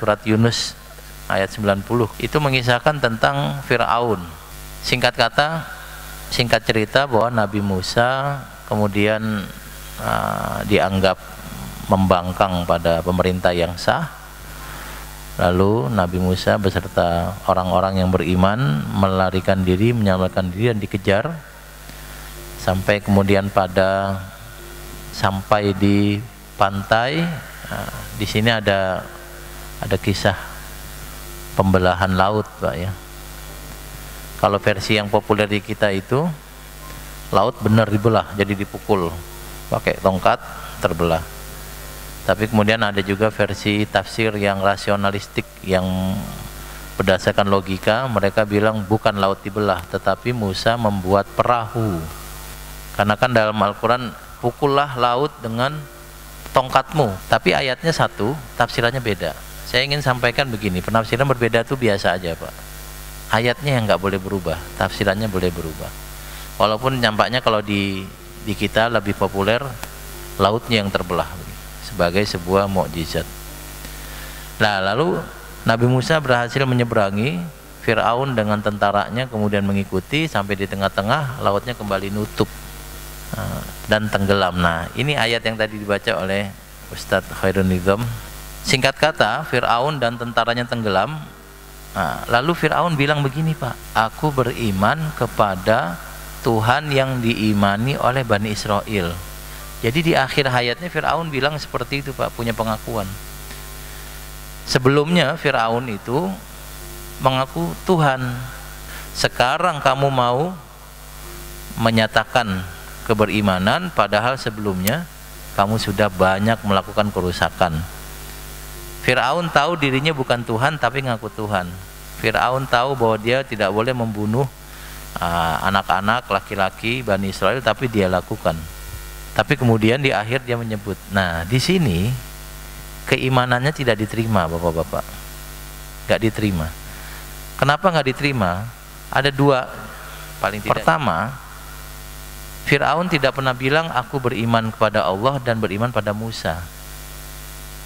surat Yunus ayat 90. Itu mengisahkan tentang Fir'aun. Singkat kata, singkat cerita bahwa Nabi Musa kemudian dianggap membangkang pada pemerintah yang sah. Lalu Nabi Musa beserta orang-orang yang beriman melarikan diri, menyelamatkan diri dan dikejar sampai kemudian sampai di pantai. Di sini ada kisah pembelahan laut, Pak, ya. Kalau versi yang populer di kita itu laut benar dibelah, jadi dipukul pakai tongkat, terbelah. Tapi kemudian ada juga versi tafsir yang rasionalistik, yang berdasarkan logika. Mereka bilang bukan laut dibelah, tetapi Musa membuat perahu. Karena kan dalam Al-Quran, pukullah laut dengan tongkatmu. Tapi ayatnya satu, tafsirannya beda. Saya ingin sampaikan begini, penafsiran berbeda itu biasa aja, Pak. Ayatnya yang nggak boleh berubah, tafsirannya boleh berubah. Walaupun nampaknya kalau di kita lebih populer lautnya yang terbelah sebagai sebuah mukjizat. Nah, lalu Nabi Musa berhasil menyeberangi Fir'aun dengan tentaranya, kemudian mengikuti sampai di tengah-tengah, lautnya kembali nutup dan tenggelam. Nah, ini ayat yang tadi dibaca oleh Ustadz Khairun Nizam. Singkat kata, Fir'aun dan tentaranya tenggelam. Lalu Fir'aun bilang begini, Pak, aku beriman kepada Tuhan yang diimani oleh Bani Israel. Jadi di akhir hayatnya Fir'aun bilang seperti itu, Pak, punya pengakuan. Sebelumnya Fir'aun itu mengaku Tuhan. Sekarang kamu mau menyatakan keberimanan, padahal sebelumnya kamu sudah banyak melakukan kerusakan. Fir'aun tahu dirinya bukan Tuhan tapi ngaku Tuhan. Fir'aun tahu bahwa dia tidak boleh membunuh anak-anak laki-laki Bani Israel, tapi dia lakukan. Tapi kemudian di akhir dia menyebut. Nah, di sini keimanannya tidak diterima, Bapak-bapak. Nggak diterima. Kenapa nggak diterima? Ada dua paling tidak. Pertama, Fir'aun tidak pernah bilang aku beriman kepada Allah dan beriman pada Musa.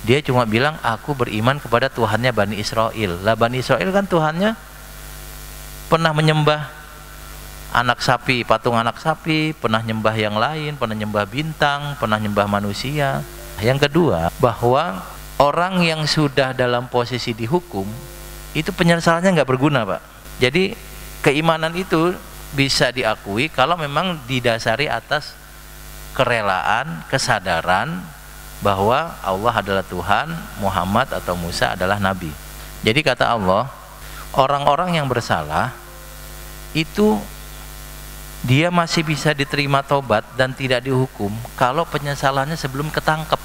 Dia cuma bilang aku beriman kepada Tuhannya Bani Israel. Lah, Bani Israel kan Tuhannya pernah menyembah anak sapi, patung anak sapi, pernah nyembah yang lain, pernah nyembah bintang, pernah nyembah manusia. Yang kedua, bahwa orang yang sudah dalam posisi dihukum itu penyesalannya nggak berguna, Pak. Jadi keimanan itu bisa diakui kalau memang didasari atas kerelaan, kesadaran bahwa Allah adalah Tuhan, Muhammad atau Musa adalah Nabi. Jadi kata Allah, orang-orang yang bersalah itu dia masih bisa diterima tobat dan tidak dihukum kalau penyesalannya sebelum ketangkep.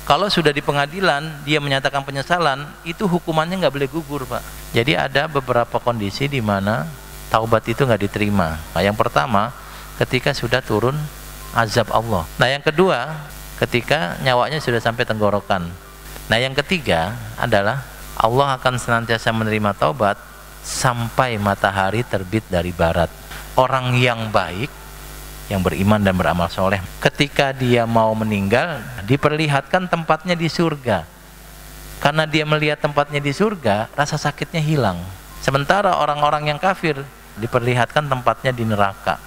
Kalau sudah di pengadilan dia menyatakan penyesalan, itu hukumannya nggak boleh gugur, Pak. Jadi ada beberapa kondisi di mana taubat itu nggak diterima. Nah, yang pertama ketika sudah turun azab Allah. Nah, yang kedua ketika nyawanya sudah sampai tenggorokan. Nah, yang ketiga adalah Allah akan senantiasa menerima taubat sampai matahari terbit dari barat. Orang yang baik, yang beriman dan beramal soleh, ketika dia mau meninggal diperlihatkan tempatnya di surga. Karena dia melihat tempatnya di surga, rasa sakitnya hilang. Sementara orang-orang yang kafir diperlihatkan tempatnya di neraka.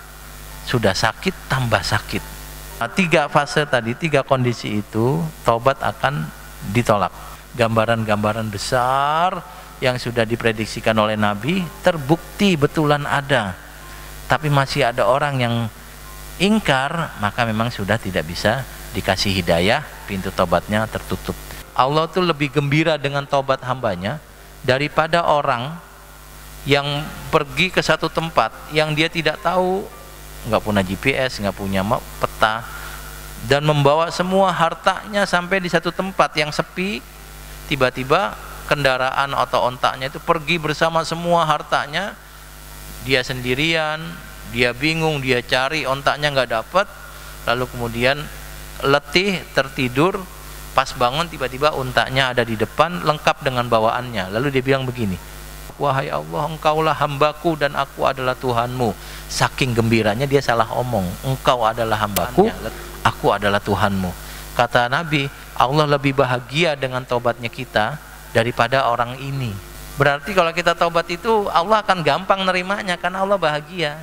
Sudah sakit tambah sakit. Nah, tiga fase tadi, tiga kondisi itu taubat akan ditolak. Gambaran-gambaran besar yang sudah diprediksikan oleh Nabi terbukti betulan ada. Tapi masih ada orang yang ingkar, maka memang sudah tidak bisa dikasih hidayah, pintu tobatnya tertutup. Allah tuh lebih gembira dengan tobat hambanya daripada orang yang pergi ke satu tempat yang dia tidak tahu, nggak punya GPS, nggak punya peta, dan membawa semua hartanya sampai di satu tempat yang sepi. Tiba-tiba kendaraan atau ontaknya itu pergi bersama semua hartanya, dia sendirian, dia bingung, dia cari ontaknya nggak dapat, lalu kemudian letih, tertidur, pas bangun tiba-tiba ontaknya ada di depan lengkap dengan bawaannya. Lalu dia bilang begini, wahai Allah, engkaulah hambaku dan aku adalah Tuhanmu. Saking gembiranya dia salah omong, engkau adalah hambaku, aku adalah Tuhanmu. Kata Nabi, Allah lebih bahagia dengan taubatnya kita daripada orang ini. Berarti kalau kita taubat itu Allah akan gampang nerimanya karena Allah bahagia.